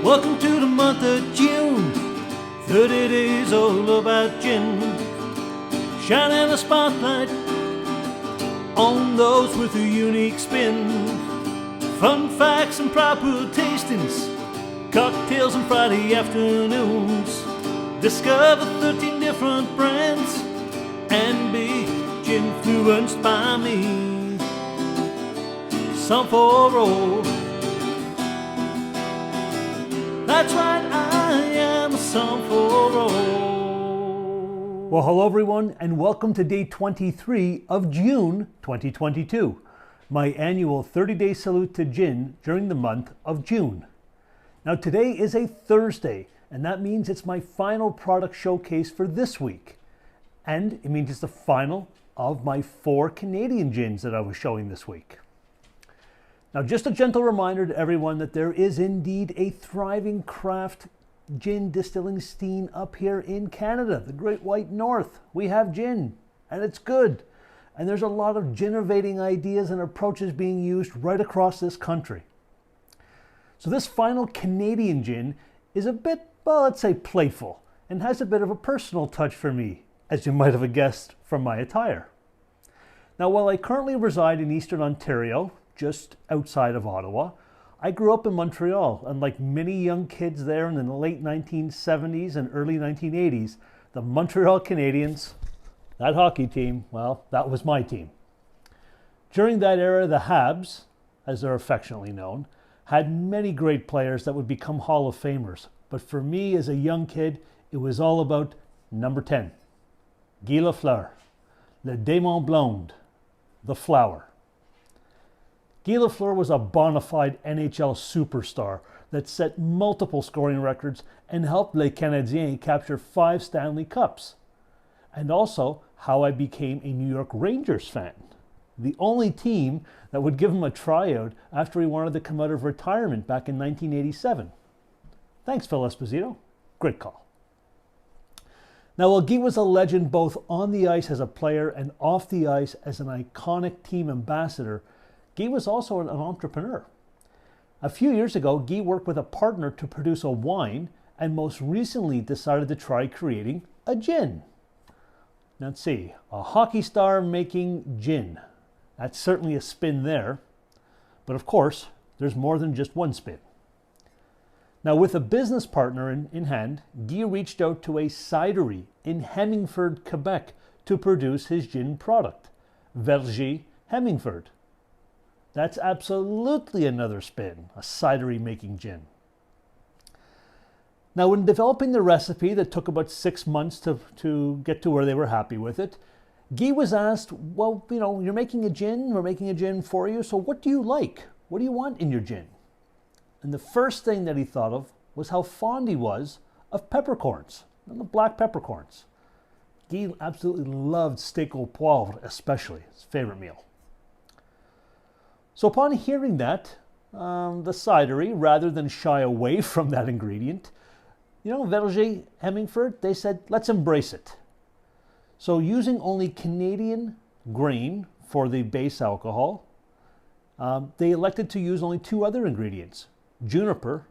Welcome to the month of June, 30 days all about gin. Shining a spotlight on those with a unique spin. Fun facts and proper tastings, cocktails and Friday afternoons. Discover 13 different brands and be influenced by me. Some for all. That's right, I am a song for all. Well, hello everyone, and welcome to day 23 of June 2022, my annual 30-day salute to gin during the month of June. Now today is a Thursday, and that means it's my final product showcase for this week. And it means it's the final of my 4 Canadian gins that I was showing this week. Now, just a gentle reminder to everyone that there is indeed a thriving craft gin distilling scene up here in Canada, the Great White North. We have gin, and it's good. And there's a lot of gin-innovating ideas and approaches being used right across this country. So this final Canadian gin is a bit, well, let's say playful, and has a bit of a personal touch for me, as you might have guessed from my attire. Now, while I currently reside in Eastern Ontario, just outside of Ottawa, I grew up in Montreal, and like many young kids there in the late 1970s and early 1980s, the Montreal Canadiens, that hockey team, well, that was my team. During that era, the Habs, as they're affectionately known, had many great players that would become Hall of Famers. But for me as a young kid, it was all about number 10, Guy Lafleur, le démon blonde, the flower. Guy Lafleur was a bona fide NHL superstar that set multiple scoring records and helped Les Canadiens capture 5 Stanley Cups. And also how I became a New York Rangers fan, the only team that would give him a tryout after he wanted to come out of retirement back in 1987. Thanks, Phil Esposito. Great call. Now, while Guy was a legend both on the ice as a player and off the ice as an iconic team ambassador, Guy was also an entrepreneur. A few years ago, Guy worked with a partner to produce a wine and most recently decided to try creating a gin. Now, let's see, a hockey star making gin. That's certainly a spin there. But of course, there's more than just one spin. Now, with a business partner in hand, Guy reached out to a cidery in Hemingford, Quebec to produce his gin product, Verger Hemingford. That's absolutely another spin, a cidery making gin. Now, when developing the recipe that took about 6 months to get to where they were happy with it, Guy was asked, well, you're making a gin, we're making a gin for you, so what do you like? What do you want in your gin? And the first thing that he thought of was how fond he was of peppercorns, the black peppercorns. Guy absolutely loved steak au poivre, especially, his favorite meal. So upon hearing that, the cidery, rather than shy away from that ingredient, Verger Hemingford, they said, let's embrace it. So using only Canadian grain for the base alcohol, they elected to use only 2 other ingredients, juniper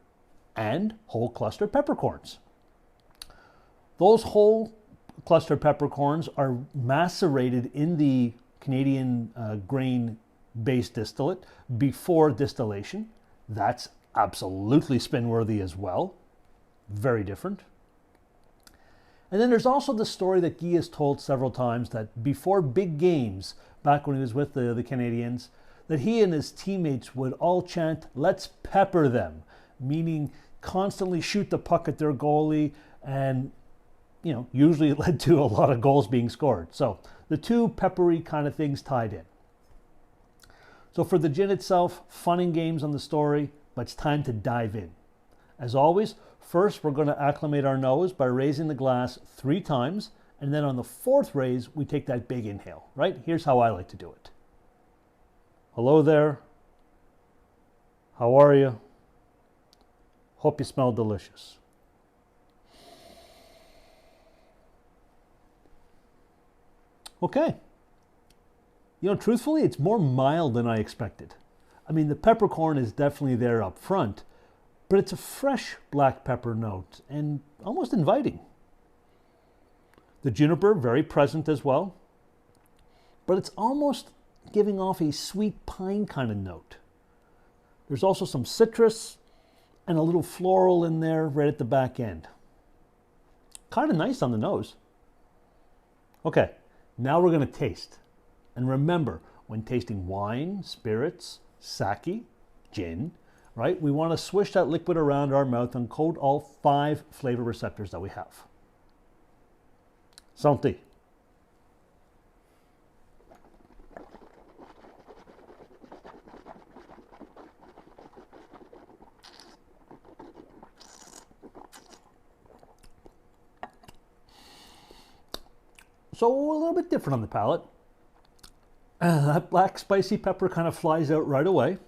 and whole clustered peppercorns. Those whole clustered peppercorns are macerated in the Canadian grain-based distillate before distillation. That's absolutely spin-worthy as well. Very different. And then there's also the story that Guy has told several times that before big games, back when he was with the Canadiens, that he and his teammates would all chant, "Let's pepper them," meaning constantly shoot the puck at their goalie, and usually it led to a lot of goals being scored. So the 2 peppery kind of things tied in. So for the gin itself, fun and games on the story, but it's time to dive in. As always, first we're going to acclimate our nose by raising the glass 3 times, and then on the 4th raise, we take that big inhale, right? Here's how I like to do it. Hello there. How are you? Hope you smell delicious. Okay. Truthfully, it's more mild than I expected. I mean, the peppercorn is definitely there up front, but it's a fresh black pepper note and almost inviting. The juniper, very present as well, but it's almost giving off a sweet pine kind of note. There's also some citrus and a little floral in there right at the back end. Kind of nice on the nose. Okay, now we're going to taste. And remember, when tasting wine, spirits, sake, gin, right, we want to swish that liquid around our mouth and coat all 5 flavor receptors that we have. Santé. So a little bit different on the palate. That black spicy pepper kind of flies out right away.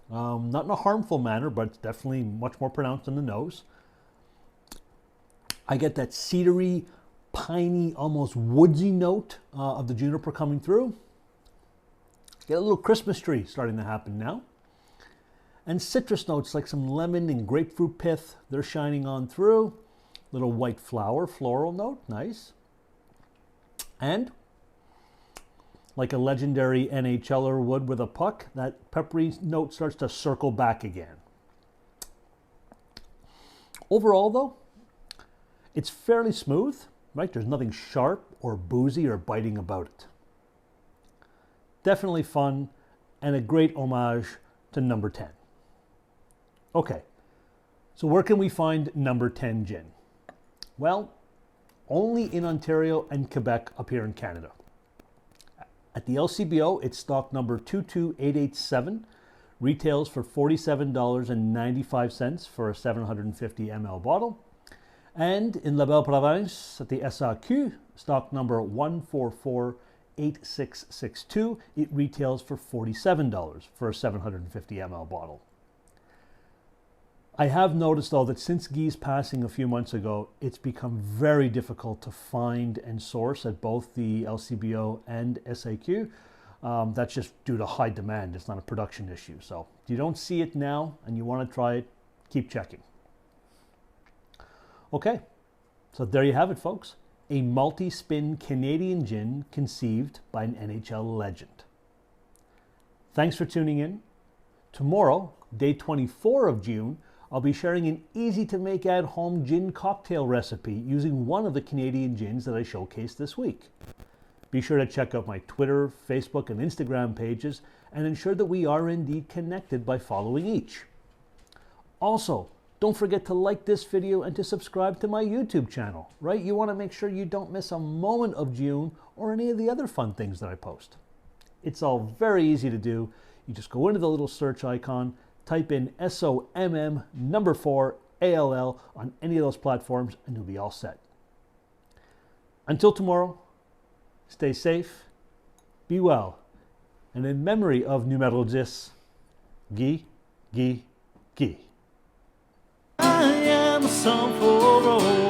Not in a harmful manner, but it's definitely much more pronounced in the nose. I get that cedary, piney, almost woodsy note of the juniper coming through. Get a little Christmas tree starting to happen now. And citrus notes like some lemon and grapefruit pith, they're shining on through. Little white flower, floral note, nice. And like a legendary NHLer would with a puck, that peppery note starts to circle back again. Overall though, it's fairly smooth, right? There's nothing sharp or boozy or biting about it. Definitely fun and a great homage to number 10. Okay, so where can we find number 10 gin? Well, only in Ontario and Quebec up here in Canada. At the LCBO, it's stock number 22887, retails for $47.95 for a 750 ml bottle. And in La Belle Province, at the SAQ, stock number 1448662, it retails for $47 for a 750 ml bottle. I have noticed, though, that since Guy's passing a few months ago, it's become very difficult to find and source at both the LCBO and SAQ. That's just due to high demand. It's not a production issue. So if you don't see it now and you want to try it, keep checking. Okay, so there you have it, folks. A multi-spin Canadian gin conceived by an NHL legend. Thanks for tuning in. Tomorrow, day 24 of June, I'll be sharing an easy-to-make at-home gin cocktail recipe using one of the Canadian gins that I showcased this week. Be sure to check out my Twitter, Facebook, and Instagram pages and ensure that we are indeed connected by following each. Also, don't forget to like this video and to subscribe to my YouTube channel, right? You want to make sure you don't miss a moment of June or any of the other fun things that I post. It's all very easy to do. You just go into the little search icon, type in SOMM number 4 ALL on any of those platforms and you'll be all set. Until tomorrow, stay safe, be well, and in memory of numéro 10, Gi, Gi, Gi. I am a song for all.